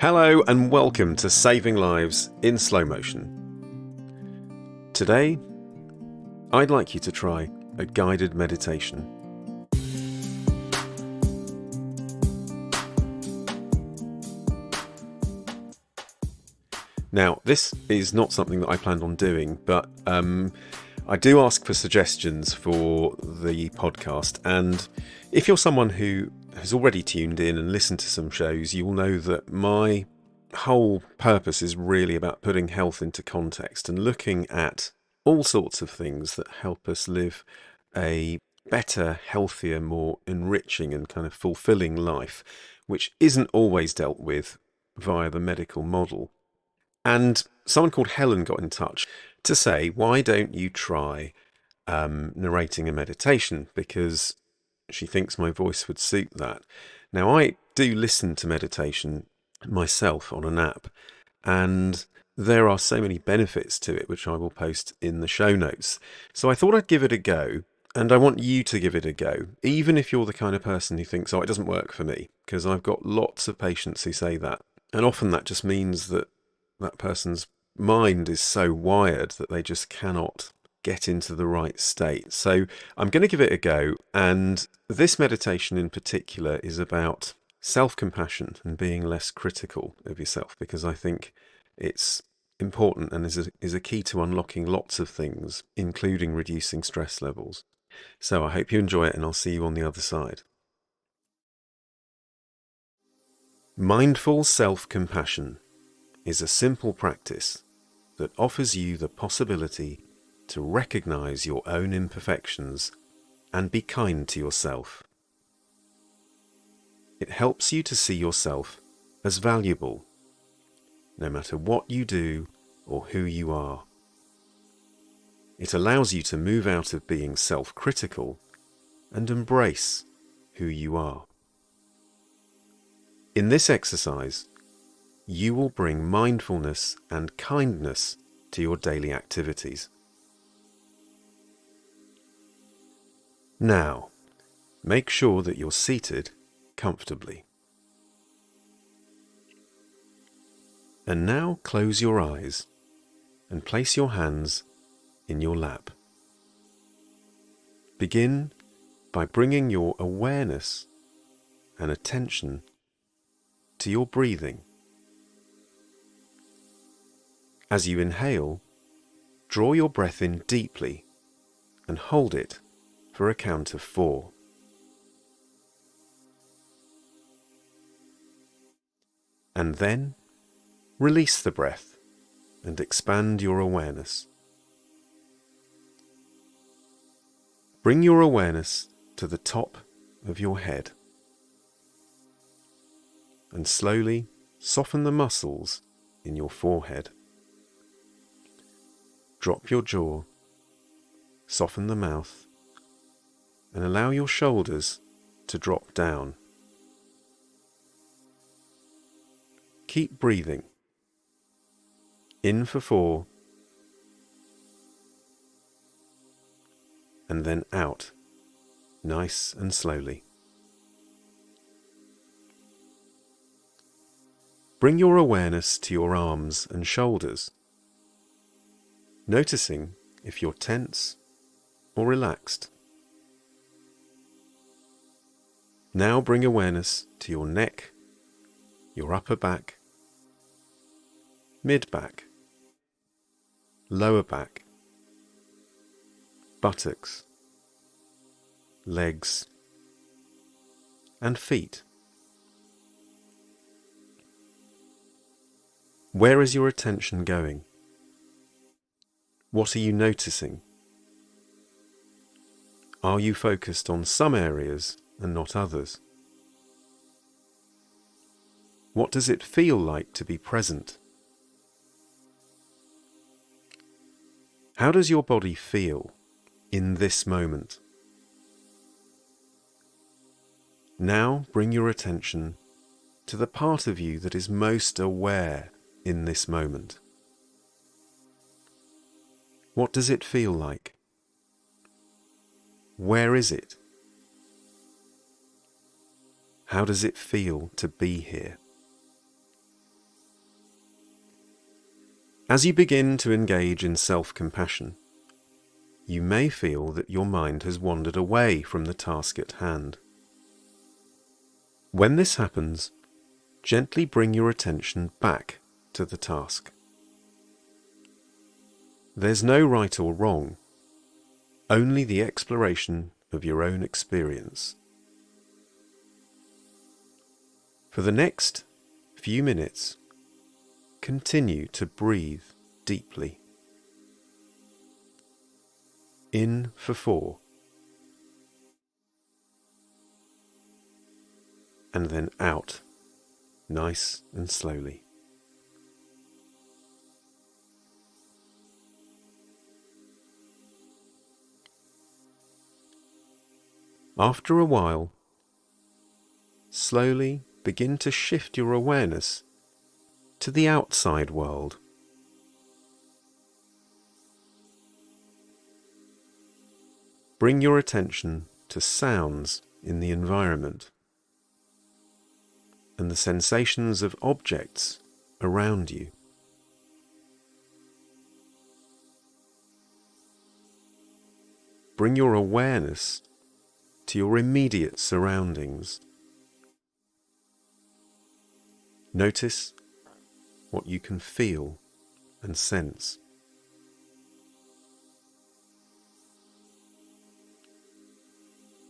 Hello and welcome to Saving Lives in Slow Motion. Today, I'd like you to try a guided meditation. Now, this is not something that I planned on doing, but I do ask for suggestions for the podcast, and if you're someone who has already tuned in and listened to some shows, you will know that my whole purpose is really about putting health into context and looking at all sorts of things that help us live a better, healthier, more enriching and kind of fulfilling life, which isn't always dealt with via the medical model. And someone called Helen got in touch to say, why don't you try narrating a meditation? Because she thinks my voice would suit that. Now, I do listen to meditation myself on an app, and there are so many benefits to it, which I will post in the show notes. So I thought I'd give it a go, and I want you to give it a go, even if you're the kind of person who thinks, oh, it doesn't work for me, because I've got lots of patients who say that. And often that just means that that person's mind is so wired that they just cannot get into the right state. So I'm going to give it a go. And this meditation in particular is about self-compassion and being less critical of yourself, because I think it's important and is a key to unlocking lots of things, including reducing stress levels. So I hope you enjoy it, and I'll see you on the other side. Mindful self-compassion is a simple practice that offers you the possibility to recognize your own imperfections and be kind to yourself. It helps you to see yourself as valuable, no matter what you do or who you are. It allows you to move out of being self-critical and embrace who you are. In this exercise, you will bring mindfulness and kindness to your daily activities. Now, make sure that you're seated comfortably. And now close your eyes and place your hands in your lap. Begin by bringing your awareness and attention to your breathing. As you inhale, draw your breath in deeply and hold it for a count of 4. And then release the breath and expand your awareness. Bring your awareness to the top of your head and slowly soften the muscles in your forehead. Drop your jaw, soften the mouth, and allow your shoulders to drop down. Keep breathing. In for 4, and then out, nice and slowly. Bring your awareness to your arms and shoulders, noticing if you're tense or relaxed. Now bring awareness to your neck, your upper back, mid-back, lower back, buttocks, legs, and feet. Where is your attention going? What are you noticing? Are you focused on some areas and not others? What does it feel like to be present? How does your body feel in this moment? Now bring your attention to the part of you that is most aware in this moment. What does it feel like? Where is it? How does it feel to be here? As you begin to engage in self-compassion, you may feel that your mind has wandered away from the task at hand. When this happens, gently bring your attention back to the task. There's no right or wrong, only the exploration of your own experience. For the next few minutes, continue to breathe deeply. In for 4, and then out, nice and slowly. After a while, slowly begin to shift your awareness to the outside world. Bring your attention to sounds in the environment and the sensations of objects around you. Bring your awareness to your immediate surroundings. Notice what you can feel and sense.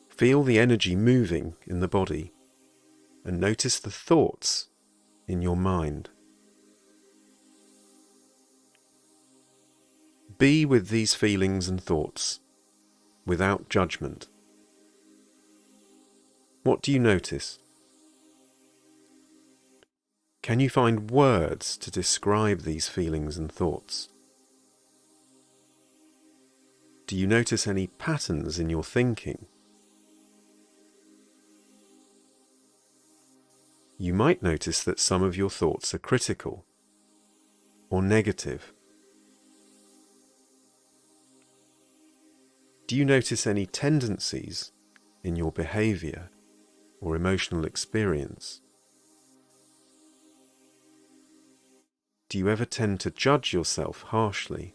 Feel the energy moving in the body and notice the thoughts in your mind. Be with these feelings and thoughts without judgment. What do you notice? Can you find words to describe these feelings and thoughts? Do you notice any patterns in your thinking? You might notice that some of your thoughts are critical or negative. Do you notice any tendencies in your behavior or emotional experience? Do you ever tend to judge yourself harshly?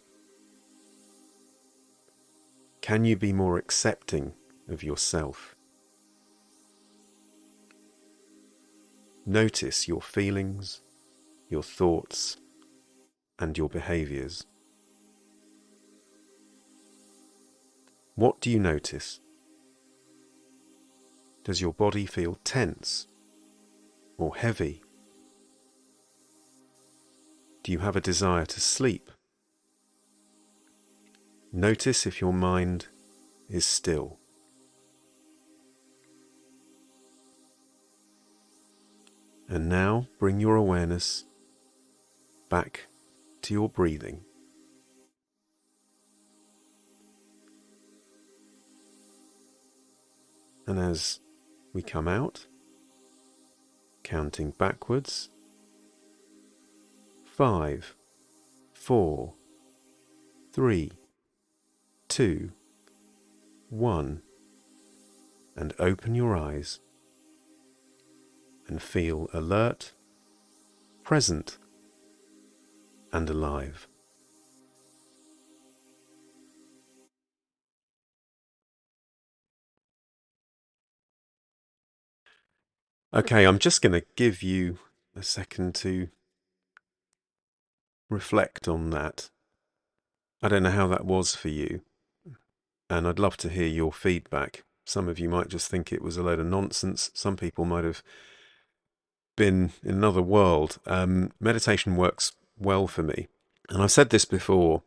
Can you be more accepting of yourself? Notice your feelings, your thoughts, and your behaviors. What do you notice? Does your body feel tense or heavy? Do you have a desire to sleep? Notice if your mind is still. And now bring your awareness back to your breathing. And as we come out, counting backwards, 5, 4, 3, 2, 1, and open your eyes and feel alert, present, and alive. Okay, I'm just going to give you a second to reflect on that. I don't know how that was for you, and I'd love to hear your feedback. Some of you might just think it was a load of nonsense. Some people might have been in another world. Meditation works well for me. And I've said this before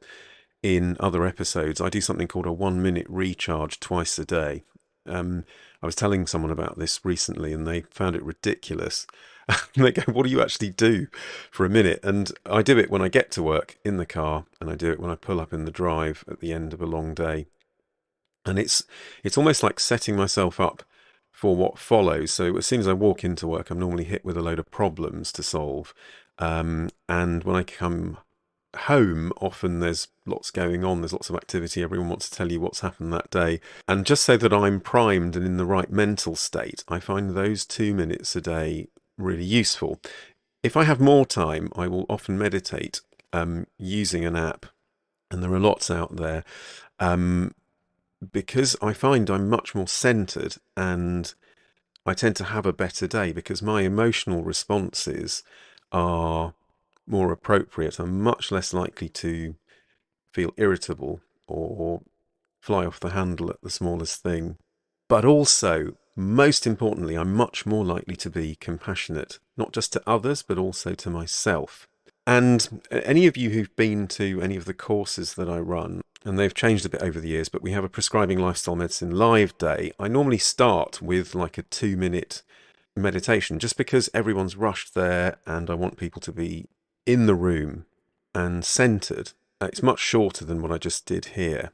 in other episodes. I do something called a 1-minute recharge twice a day. I was telling someone about this recently and they found it ridiculous. And they go, what do you actually do for a minute? And I do it when I get to work in the car, and I do it when I pull up in the drive at the end of a long day. And it's almost like setting myself up for what follows. So as soon as I walk into work, I'm normally hit with a load of problems to solve. And when I come home, often there's lots going on, there's lots of activity, everyone wants to tell you what's happened that day. And just so that I'm primed and in the right mental state, I find those 2 minutes a day really useful. If I have more time, I will often meditate using an app, and there are lots out there, because I find I'm much more centered and I tend to have a better day because my emotional responses are more appropriate. I'm much less likely to feel irritable or fly off the handle at the smallest thing. But also, most importantly, I'm much more likely to be compassionate, not just to others, but also to myself. And any of you who've been to any of the courses that I run, and they've changed a bit over the years, but we have a Prescribing Lifestyle Medicine live day. I normally start with like a 2-minute meditation, just because everyone's rushed there and I want people to be in the room and centered. It's much shorter than what I just did here.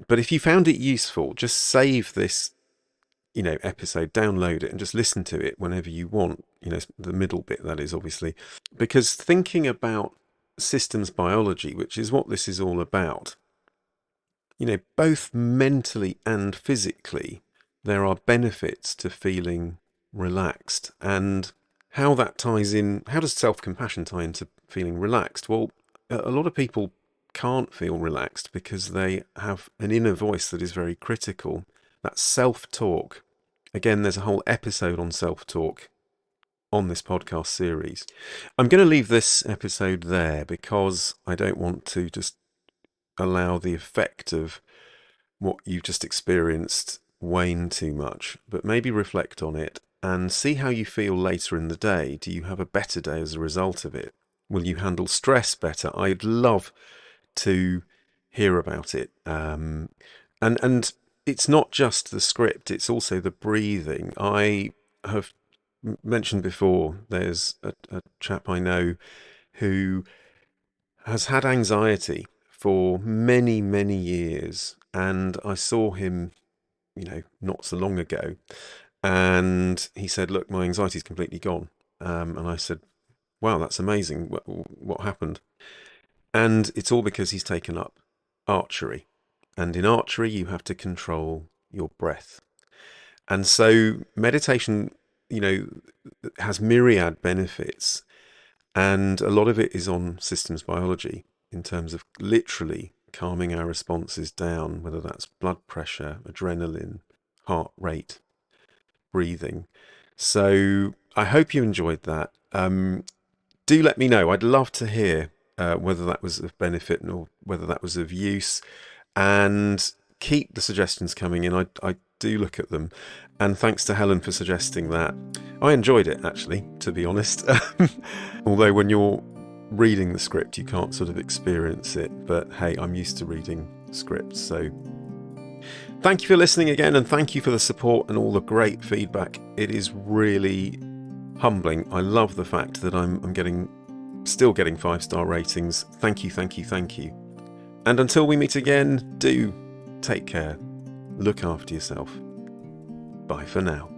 But if you found it useful, just save this episode, download it, and just listen to it whenever you want. The middle bit, that is, obviously. Because thinking about systems biology, which is what this is all about, both mentally and physically, there are benefits to feeling relaxed. And how that ties in, how does self-compassion tie into feeling relaxed? Well, a lot of people can't feel relaxed because they have an inner voice that is very critical. That self-talk. Again, there's a whole episode on self-talk on this podcast series. I'm going to leave this episode there because I don't want to just allow the effect of what you've just experienced wane too much, but maybe reflect on it and see how you feel later in the day. Do you have a better day as a result of it? Will you handle stress better? I'd love to hear about it. And it's not just the script, it's also the breathing. I have mentioned before, there's a chap I know who has had anxiety for many, many years. And I saw him, not so long ago. And he said, look, my anxiety is completely gone. And I said, wow, that's amazing. What happened? And it's all because he's taken up archery. And in archery, you have to control your breath. And so meditation, has myriad benefits. And a lot of it is on systems biology in terms of literally calming our responses down, whether that's blood pressure, adrenaline, heart rate, breathing. So I hope you enjoyed that. Do let me know. I'd love to hear whether that was of benefit or whether that was of use. And keep the suggestions coming in. I do look at them. And thanks to Helen for suggesting that. I enjoyed it, actually, to be honest. Although when you're reading the script, you can't sort of experience it. But hey, I'm used to reading scripts. So thank you for listening again. And thank you for the support and all the great feedback. It is really humbling. I love the fact that I'm still getting 5-star ratings. Thank you, thank you, thank you. And until we meet again, do take care. Look after yourself. Bye for now.